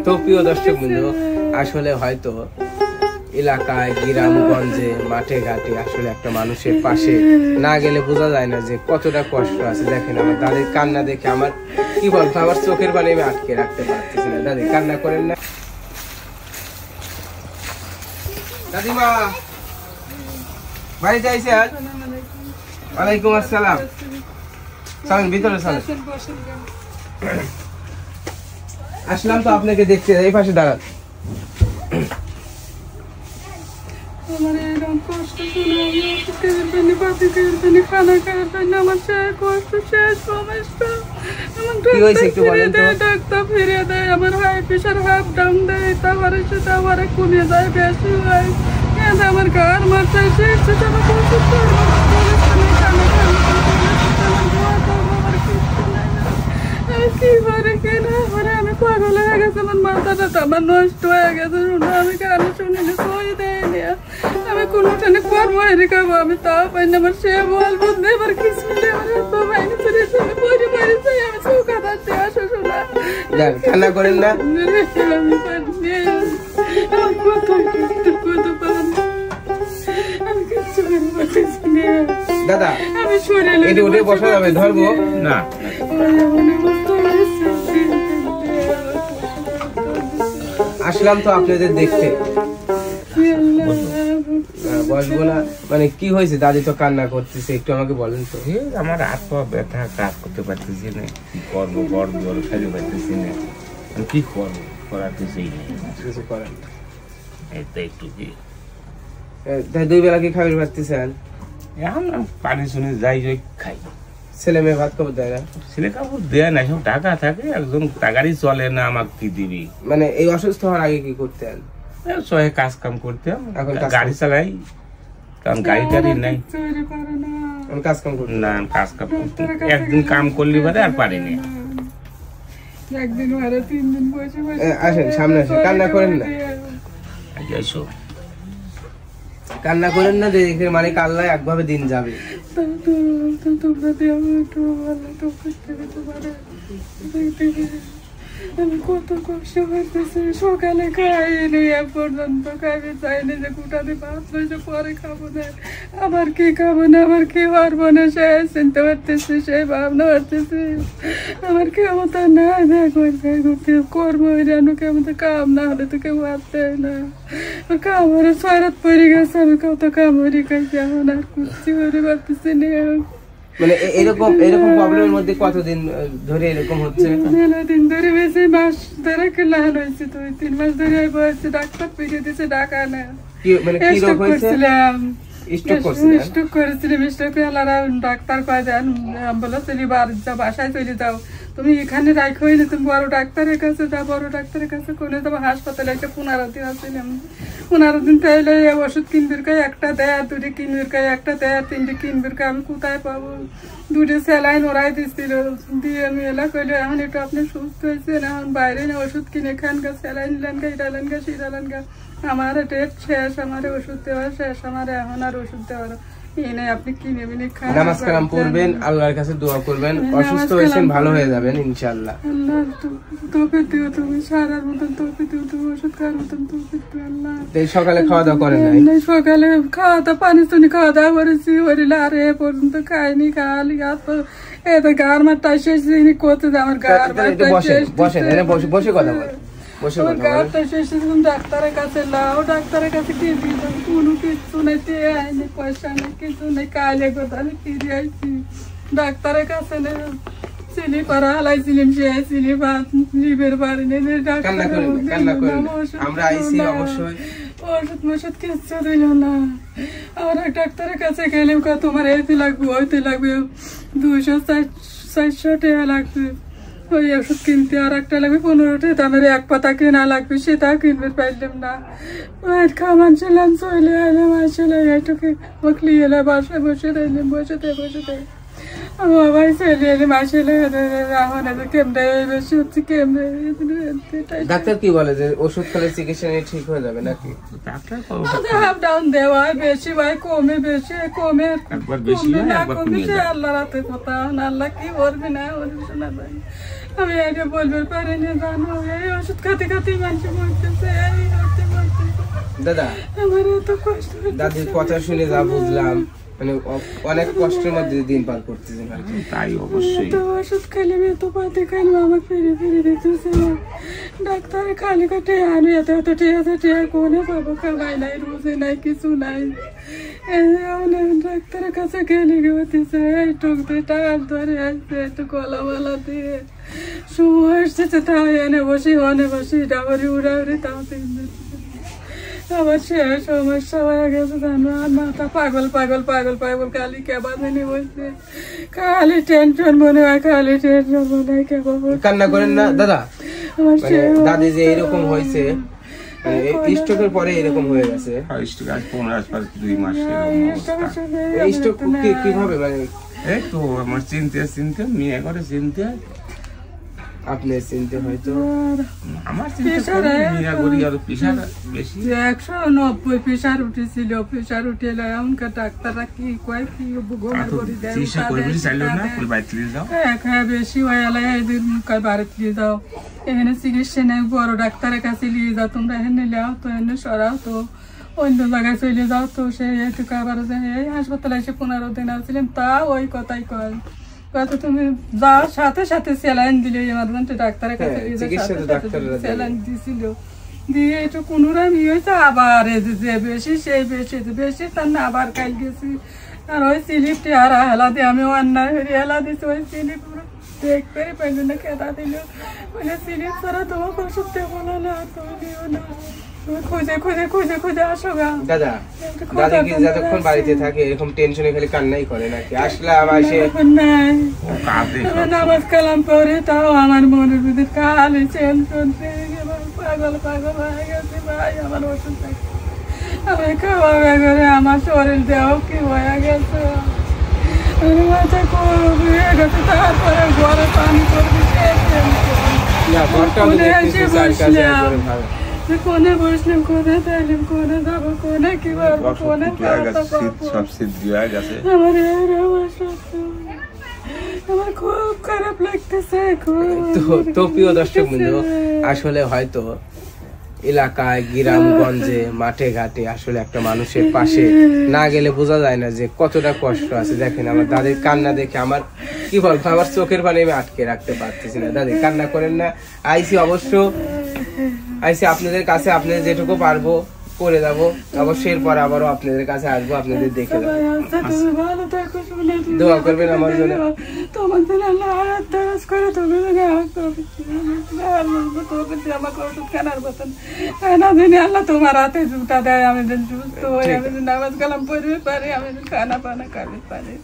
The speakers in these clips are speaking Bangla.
তো প্রিয় দর্শক বন্ধু, আসলে হয়তো এলাকায় গ্রামগঞ্জে মাঠে ঘাটে আসলে একটা মানুষের পাশে না গেলে বোঝা যায় না যে কতটা কষ্ট আছে। দেখেন আমার দাদির কান্না দেখে আমার কি বলবো, আমার চোখের পানি আমি আটকে রাখতে পারতেছি না। দাদি কান্না করেন না। দাদিমা বাড়ি যাইছে? ওয়ালাইকুম আসসালাম। চলেন ভিতরে চলেন। আসলাম তো আপনাকে দেখতে, এই পাশে দাঁড়ান। কি হয়েছে একটু বলেন তো? ডাক্তার ফিরিয়ে দেয়, আমার হাই প্রেশার হাফ ডাউন দেয়, তারপরে সেটা আবার কমে যায়, বেশি হয়, আমার গার মাথায় আমি পাগল হয়ে গেছে, আমার মাথাটা আমার নষ্ট হয়ে গেছে। আমি গান শুনিনি, সই দেয়নি, আমি কোনোখানে কর্ম হেরে খাবো, আমি তাও পাই না। আমার সে বল বলতে এবার কিছু আমি পরে পরে চাই, আমি চৌকা থাকতে আসো শোনা। কান্না করেন না। দাদা এটা উঠে বসা যাবে? ধরবো না। আসলাম তো আপনাদের দেখতে, বসবো না মানে কি হয়েছে? দাদি তো কান্না করতেছে, একটু আমাকে বলেন তো। আমার হাত পা ব্যথা, কাজ করতে পারতেছি না, কি করবো, গড় জল খাইতে পারতেছি না, আমি কি করবো, করার কিছুই নেই, কিছু করেন এটা একটু কি দুই বেলা কি খাবার পারতেছেন? এখন পানি শুনে যাই যাই খাই। ছেলে মেয়ে ভাত খাবার দেয় না? ছেলে কাপড় দেয় না, সব টাকা থাকে, একজন টাকারই চলে না, আমাকে কি দিবি। মানে এই অসুস্থ হওয়ার আগে কি করতেন? সবাই কাজ কাম করতাম, এখন গাড়ি চালাই, কারণ গাড়ি টাড়ি নাই, কাজ কাম করতেন না, কাজ কাম করতে একদিন কাম করলে পারে আর পারিনি। আসেন সামনে আসেন, কান্না করেন না, কান্না করেন না, দেখে মানে কাল্লায় একভাবে দিন যাবে। আমি কত কষ্ট করতেছি, সকালে খাইনি, এ পর্যন্ত খাইতে চাইনি, যে কুটাতে ভাত রয়েছে পরে খাবো না, আবার কি খাবো না, আবার কি পারবো না, সে চিনতে পারতেছি, সেই ভাবনা পারতেছি, আমার ক্ষমতা না, করতে করবো যেন ক্ষমতা, কাম না হলে তো কেউ আসতে না, কামড়ে ছয়রাত পড়ে গেছে, আমি কত কামড়ি খাইছি, এখন আর কুচি করে পারতেছি না। মানে এরকম প্রবলেমের মধ্যে কতদিন ধরে এরকম হচ্ছে? দিন ধরে বেশি মাস ধরে লাল হয়েছে, 2-3 মাস ধরে বসে, ডাক্তার পিছিয়ে দিচ্ছে, ডাকা না। মানে কি রোগ হয়েছিলাম? স্ট্রোক করেছিলাম, স্ট্রোক ডাক্তার কয় দেন অ্যাম্বুলেন্স বাসায় চলে যাও, তুমি এখানে রাখোই না, তুমি বড় ডাক্তারের কাছে যাও, বড় ডাক্তারের কাছে কোনে যাবো, হাসপাতালে একটা 15 দিন আসছিলাম, 15 দিন তাইলে ওষুধ কিনবির কায়, একটা দেয়, আর 2টি কিনবির কায়, একটা দেয়, আর 3টি কিনবির কায়, আমি কোথায় পাবো? 2টি স্যালাইন ওরাই দিচ্ছিল, দিয়ে আমি এলা কইলে এখন একটু আপনি সুস্থ হয়েছেন, এখন বাইরে না ওষুধ কিনে খান গা, স্যালাইন লেন গা, এটা লেন গা, সেটা লেন গা, আমার ডেট শেষ, আমার ওষুধ দেওয়া শেষ, আমার এখন আর ওষুধ দেওয়ার আপনি কিনে বিনে খান। নামাজ কালাম পড়বেন, আল্লাহর কাছে দোয়া করবেন, অসুস্থ হয়েছেন ভালো হয়ে যাবেন ইনশাআল্লাহ। আল্লাহ তোকে দিও, তুমি সারার মতন তোকে দিও, তুমি ওষুধ খাওয়ার মতন তোকে দিও আল্লাহ। সকালে খাওয়া দাওয়া করেন নাই? সকালে খাওয়া দাওয়া পানি শুনি খাওয়া দাওয়া করেছি, ওরিলে আর এ পর্যন্ত খাইনি, খালি এত গার মারটাই শেষ করতে, আমার গার বসেন, বসে কথা বলেন, ডাক্তারের কাছে লাও, ডাক্তারের কাছে কি কোনো কিছু নেই, পয়সা নেই, কিছু নেই, কালে কোথায় ফিরে আইছি, ডাক্তারের কাছে চিনি করা হালাইছিলাম, সে চিনি লিবের পারিনি, ওষুধ মষুধ কিচ্ছু দিল না। আর ডাক্তারের কাছে গেলে তোমার এইতে লাগবে, ওইতে লাগবে, 200-400 টাকা লাগবে, ওই ওষুধ কিনতে, আর একটা লাগবে 15টা দামের, এক পাতা কেনা লাগবে, সেটাও কিনবে পাইলাম না। খামান ছিলাম, চলে এলাম, আসলে এইটুকু বকলি এলে বাসায় বসে দিলাম, বসে দেয় বাবাই চলে এলাম, আসলে এখন কেমনে বেশি হচ্ছে, কেমনে। ডাক্তার কি বলে যে ওষুধ খেলে চিকিৎসা নিয়ে ঠিক হয়ে যাবে নাকি? আপ ডাউন দেওয়া, বেশি ভাই কমে, বেশি কমে, কমে না কমে, আল্লাহ রাতে কথা, আল্লাহ কি করবি না করবি না ভাই, আমি এটা বলতে পারি না জানো, এই ওষুধ খাতে খাতেই মানুষ মরতেছে, এই হতে মরতেছে। দাদা আমার এত কষ্ট হচ্ছে। দাদির কথা শুনে যা বুঝলাম, মানে অনেক কষ্টের মধ্যে দিন পার করতেছেন। তাই অবশ্যই তো ওষুধ খাইলে এত পাতে খাইলে আমাকে ফিরে ফিরে দিতেছে ডাক্তার, খালি কাটে আমি এত এত টিয়া কোনে পাবো, খাবাই নাই, রুজে নাই, কিছু নাই। ডাক্তারের কাছে গেলে গেছে এইটুক দুইটা ধরে আসছে, একটু কলা মালা দিয়ে সময় এসেছে, তাও এনে বসি ডাবরি উড়াউড়ি, তাও আবার সে সমস্যা হয়ে গেছে জানো, আর মাথা পাগল পাগল পাগল পাগল, খালি কেবা জানি বলছে, খালি টেনশন মনে হয়, খালি টেনশন মনে হয়, কেবা কান্না করেন না দাদা। আমার মানে দাদি যে এরকম হয়েছে, স্ট্রোকের পরে এরকম হয়ে গেছে। দুই মাস স্ট্রোক কিভাবে, মানে এই তো আমার চিনতে মেয়ে করে চিনতে, আপনি চিনতে হয়তো আমার চিন্তা মেয়ে করি আর প্রেশার বেশি 190 প্রেশার উঠেছিল, প্রেশার উঠে এমনকার ডাক্তাররা কি কয় কি ঘুমের বড়ি দেয়, বেশি হয়ে এলাই এদিন বাড়িতে নিয়ে যাও, এখানে চিকিৎসা নেই, বড় ডাক্তারের কাছে নিয়ে যাও, তোমরা এখানে নেও তো, এনে সরাও তো, অন্য জায়গায় চলে যাও তো। সে এইটুকু আবার এই হাসপাতালে এসে 15 দিন আসছিলাম, তা ওই কথাই কয়, তুমি যাও সাথে সাথে স্যালাইন দিল, এমার্জেন্সি ডাক্তারের কাছে স্যালাইন দিছিল, দিয়ে একটু কোনোরা নিয়ে হয়েছে, আবার যে বেশি সেই বেশি তার না, আবার কাল গেছি, আর ওই স্লিপটি আর হেলা দিয়ে আমি অন্যায় হেলা দিচ্ছি, ওই স্লিপ দেখতে পাইল না, কেটা দিল, বলে স্লিপ ছাড়া তোমাকে ওষুধ দেবো না, তুমি দিও না, খুঁজে খুঁজে খুঁজে খুঁজে আসো গা। দাদা দাদা কি যতক্ষণ বাড়িতে থাকে এরকম টেনশনে খালি কান্নাই করে নাকি? আসলে আমার নামাজ কালাম পরে তাও আমার মনের ভিতরে খালি টেনশন, পাগল পাগল হয়ে গেছে ভাই, আমার ওষুধ থাকে আমি খাওয়া করে আমার শরীর দেহ কি হয়ে গেছে, মাথা হয়ে গেছে, তারপরে ঘরে পানি করবি, কোনে বসলাম, কোনে যাইলাম, কোনে যাবো, কোনে কি করবো, কোনে আমার খুব খারাপ লাগতেছে। তো প্রিয় দর্শক বন্ধু, আসলে হয়তো এলাকায় গ্রামগঞ্জে মাঠে ঘাটে আসলে একটা মানুষের পাশে না গেলে বোঝা যায় না যে কতটা কষ্ট আছে। দেখেন আমার দাদির কান্না দেখে আমার কি বলবো, আমার চোখের পানি আমি আটকে রাখতে পারতেছি না। দাদি কান্না করেন না, আইসি অবশ্য আইসি আপনাদের কাছে, আপনাদের যেটুকু পারবো করে যাবো, অবশ্যই এরপর আবারও আপনাদের কাছে আসবো, আপনাদের দেখে যাবো, দোয়া করবেন আমার জন্য। তোমার জন্য আল্লাহ দারাজ করে তুমি আমাকে ওষুধ কেনার মতন না জানি, আল্লাহ তোমার হাতে জুতা দেয়, আমি যেন সুস্থ হই, আমি যেন নামাজ কালাম পড়তে পারি, আমি যেন খানা পানা খাবে পারি,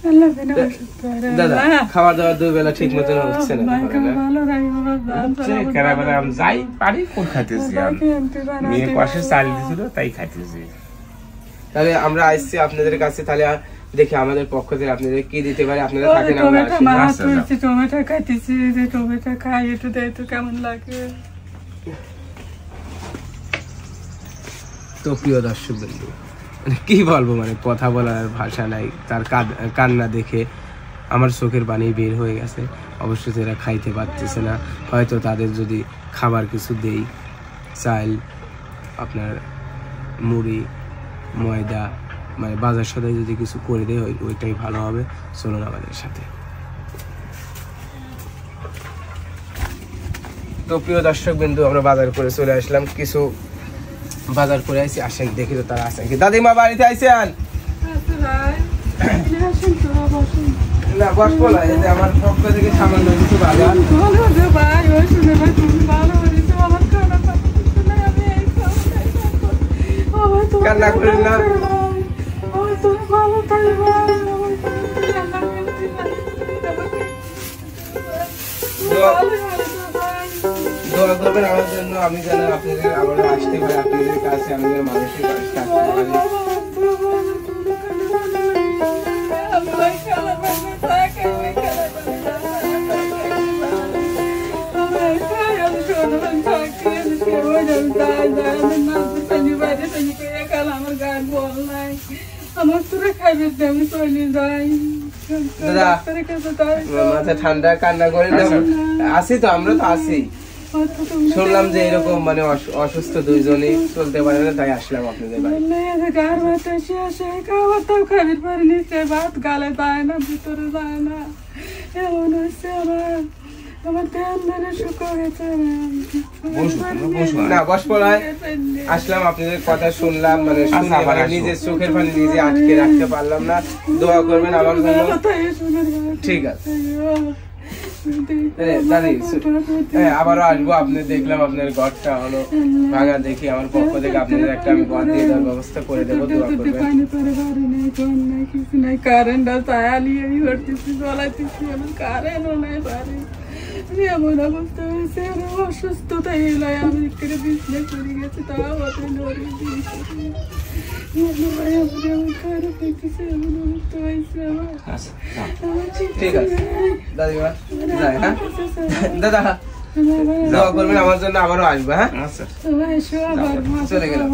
আল্লাহ যেন ওষুধ করে। দাদা খাবার দাবার 2 বেলা ঠিক মতন হচ্ছে না, ভালো যাই পারি কোন খাইতেছি, মেয়ে পাশে চাল দিছিল তাই খাইতেছি। তাহলে আমরা আসছি আপনাদের কাছে, তাহলে দেখি আমাদের পক্ষ থেকে আপনাদের কি দিতে পারে, আপনারা থাকেন। টমেটো খাইতেছি, টমেটো খাই, একটু দেয় তো কেমন লাগে। তো প্রিয় দর্শক বন্ধু, কি বলবো, মানে কথা বলার ভাষা নাই, তার কান্না দেখে আমার চোখের পানি বের হয়ে গেছে। অবশ্যই এরা খাইতে পারতেছে না, হয়তো তাদের যদি খাবার কিছু দেই, চাল, আপনার মুড়ি, ময়দা, মানে বাজার সদাই যদি কিছু করে দেয় ওইটাই ভালো হবে। চলুন আমাদের সাথে। তো প্রিয় দর্শক বিন্দু, আমরা বাজার করে চলে আসলাম, কিছু বাজার করে আসি, আসেন দেখি তো তারা আসেন কি। দাদিমা বাড়িতে আইছেন? না বসবো না, এই যে আমার পক্ষ থেকে সামান্য কিছু বাজার। কান্না করেন না, দোয়া করবেন আমার জন্য, আমি যেন আপনাদের আবার আসতে পারি, আপনাদের কাছে আমাদের মানুষের কাছে আসতে পারি। আমার তোরা খাইবে আমি চলে যাই। দাদা ডাক্তারের কাছে যাই মাথা ঠান্ডা, কান্না করে না। আছি তো, আমরা তো আছি। শুনলাম যে এরকম মানে অসুস্থ দুইজনই, চলতে পারে না, তাই আসলাম আপনাদের বাড়ি। গার ভাত শেষে খাওয়াটাও খাবির পরে নিচে ভাত গালে যায় না, ভিতরে যায় না। এমন হচ্ছে আমার ধ্যান ধরে শুকো গেছে। না বস পড়ায় আসলাম, আপনাদের কথা শুনলাম, মানে শুনে মানে নিজের চোখের পানি নিজে আটকে রাখতে পারলাম না। দোয়া করবেন আমার জন্য। ঠিক আছে দাদি, আবারও আসবো। আপনি দেখলাম আপনার ঘরটা হলো ভাঙা, দেখি আমার পক্ষ থেকে আপনাদের একটা আমি ঘর দিয়ে দেওয়ার ব্যবস্থা করে দেবো, দোয়া করবেন। কারেন্ট চালিয়ে করতেছি, চলাইতেছি, কারেন্টও নাই বাড়ি। এমন অবস্থা হয়েছে, অসুস্থতা এলাই আমি একটু বিছনে করে গেছি, তাও আপনি নড়ে দিয়েছি। ঠিক আছে দাদিমা, যাই। হ্যাঁ দাদা, দোয়া করবেন আমার জন্য, আবারও আসবো। হ্যাঁ আচ্ছা চলে গেলাম।